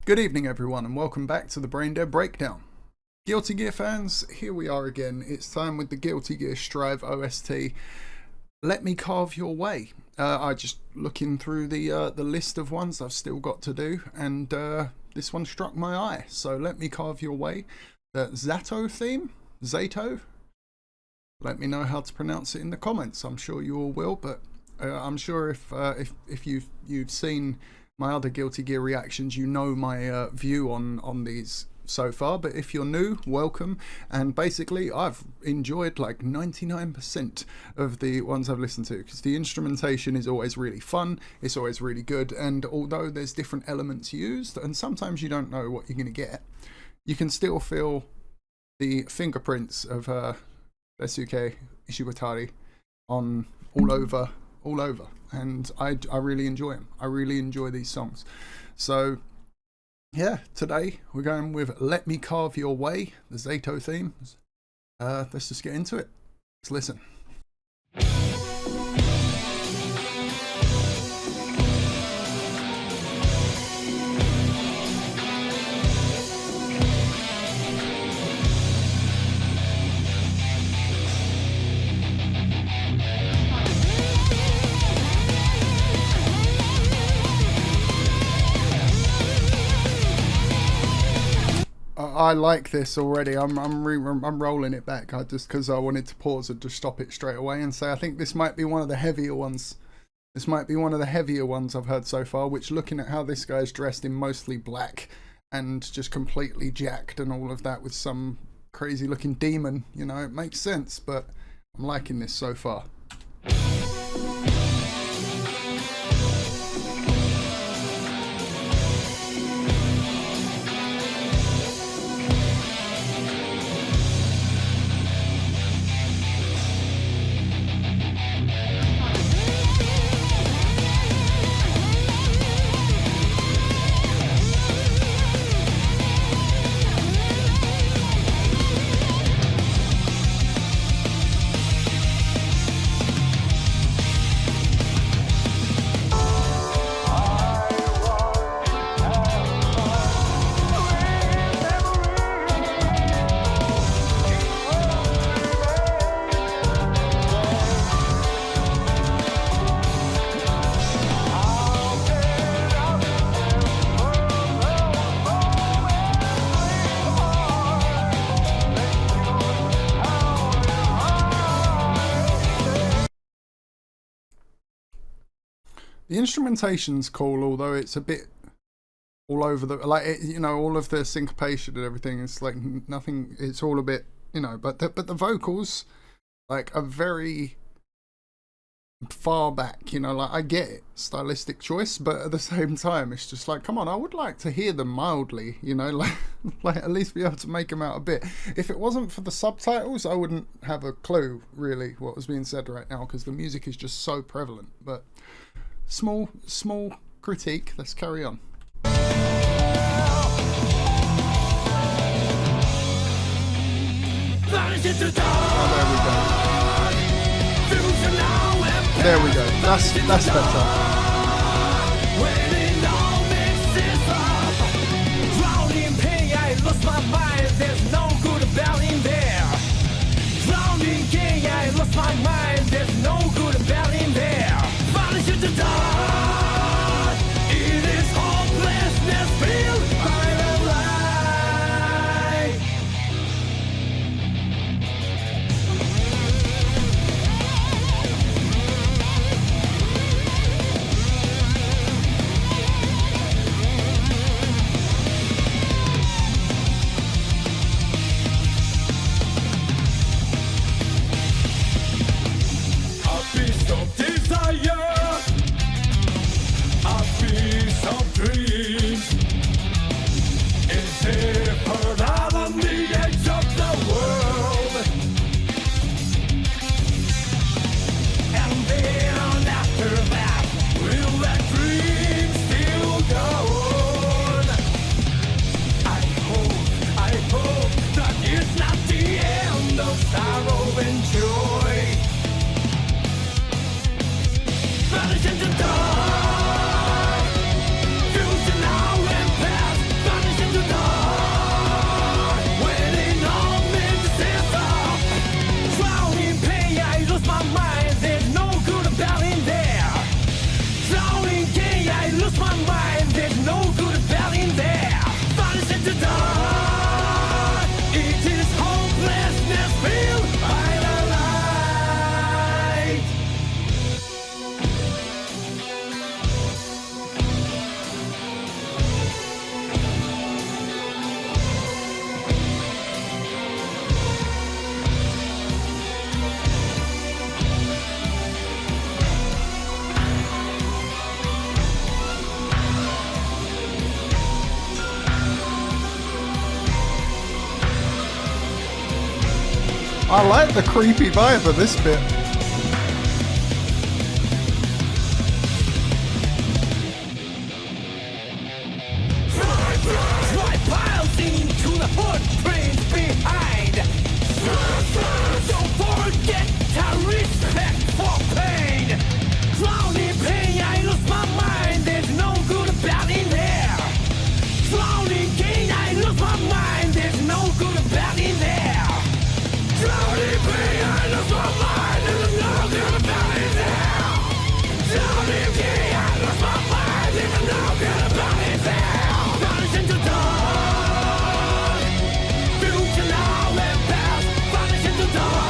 Good evening everyone and welcome back to the Braindead Breakdown. Guilty Gear fans, here we are again. It's time with the Guilty Gear Strive OST. Let me carve your way. I just looking through the list of ones I've still got to do, and this one struck my eye. So let me carve your way. The Zato theme, Zato. Let me know how to pronounce it in the comments. I'm sure you all will, but I'm sure if you've seen my other Guilty Gear reactions, you know my view on these so far. But if you're new, welcome. And basically I've enjoyed like 99% of the ones I've listened to, because the instrumentation is always really fun, it's always really good, and although there's different elements used and sometimes you don't know what you're going to get, you can still feel the fingerprints of Daisuke Ishiwatari on all over, and I really enjoy them. I really enjoy these songs. So yeah, today we're going with Let Me Carve Your Way, the Zato theme. Let's just get into it. Let's listen. I like this already. I'm rolling it back. Just because I wanted to pause and just stop it straight away and say I think this might be one of the heavier ones. This might be one of the heavier ones I've heard so far. Which, looking at how this guy's dressed in mostly black and just completely jacked and all of that with some crazy looking demon, you know, it makes sense. But I'm liking this so far. The instrumentation's cool, although it's a bit all over the, like, you know, all of the syncopation and everything. It's like nothing. It's all a bit, you know. But the vocals, like, are very far back. You know, like, I get it, stylistic choice, but at the same time, it's just like, come on, I would like to hear them mildly. You know, like at least be able to make them out a bit. If it wasn't for the subtitles, I wouldn't have a clue really what was being said right now, because the music is just so prevalent. But small critique. Let's carry on. Oh, there we go. That's better. I like the creepy vibe of this bit. Don't forget to respect for pain. Drowning pain, I lose my mind. There's no good about in there. Drowning gain, I lose my mind. There's no good about in there. Drowning pain, I lose my mind. There's no good about in there. Drowning gain, I lose my mind. There's no good about in there. Vanish into dawn. Future now and past. Vanish into dawn.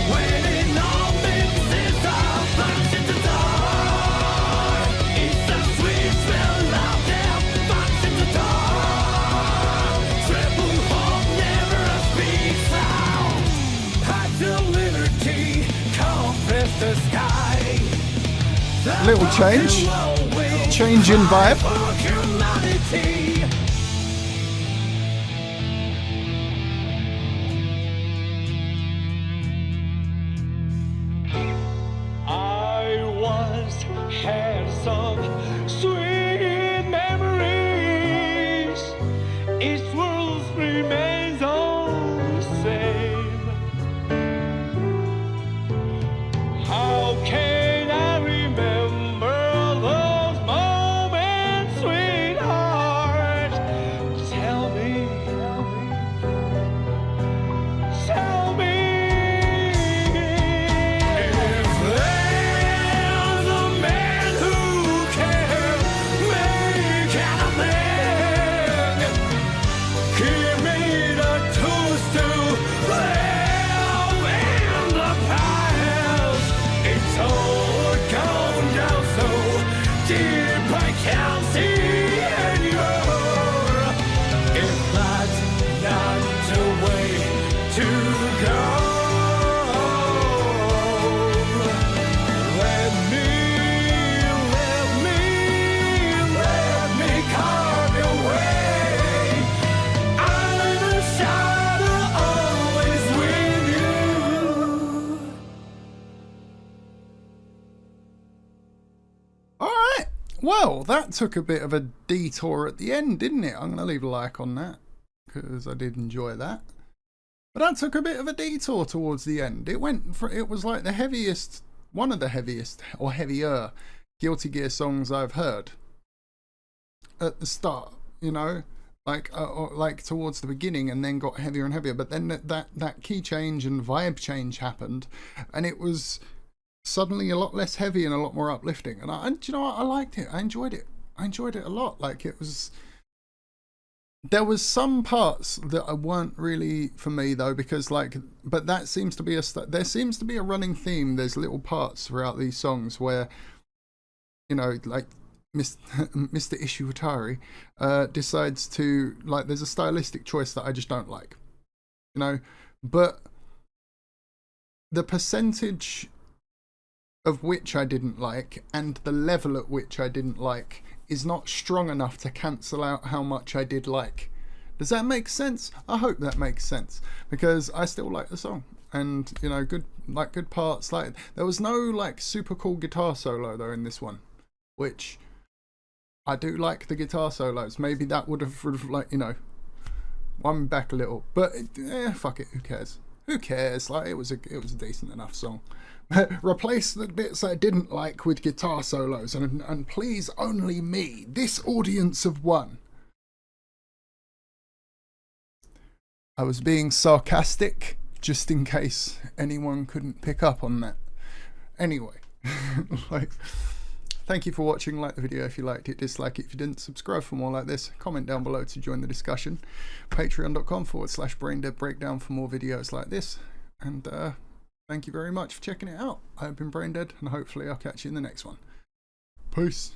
When it all mixes up. Vanish into dawn. It's the sweet smell of death. Vanish into dawn. Triple hope never speaks out. High to liberty, compress the sky. Little change. Change in vibe. For humanity. I once had some sweet memories. Each world remains all the same. How can I remember those moments, sweetheart? Tell me, tell me. If there's a man who can make anything, give me the tools to live in the past. It's all gone down so deep I can't see anymore. If that's not the way to go, let me carve your way. I'm in the shadow, always with you. Alright, well, that took a bit of a detour at the end, didn't it? I'm going to leave a like on that, because I did enjoy that. But that took a bit of a detour towards the end. It was like the heaviest, one of the heaviest, or heavier, Guilty Gear songs I've heard. At the start, you know? Like towards the beginning, and then got heavier and heavier. But then that key change and vibe change happened, and it was suddenly a lot less heavy and a lot more uplifting. And you know what? I liked it. I enjoyed it. I enjoyed it a lot. Like, it was. There was some parts that weren't really for me though, because but that seems to be there seems to be a running theme. There's little parts throughout these songs where, you know, like Mr. Ishiwatari decides to, like, there's a stylistic choice that I just don't like, you know, but the percentage of which I didn't like and the level at which I didn't like is not strong enough to cancel out how much I did like. Does that make sense? I hope that makes sense, because I still like the song, and you know, good parts. Like, there was no like super cool guitar solo though in this one, which I do like the guitar solos. Maybe that would have, like, you know, won me back a little, but fuck it, who cares? Who cares? Like, it was a decent enough song. Replace the bits I didn't like with guitar solos, and please only me, this audience of one. I was being sarcastic, just in case anyone couldn't pick up on that. Anyway, like, thank you for watching. Like the video if you liked it, dislike it if you didn't, subscribe for more like this, comment down below to join the discussion, patreon.com/Braindead Breakdown for more videos like this, and thank you very much for checking it out. I've been Braindead, and hopefully I'll catch you in the next one. Peace.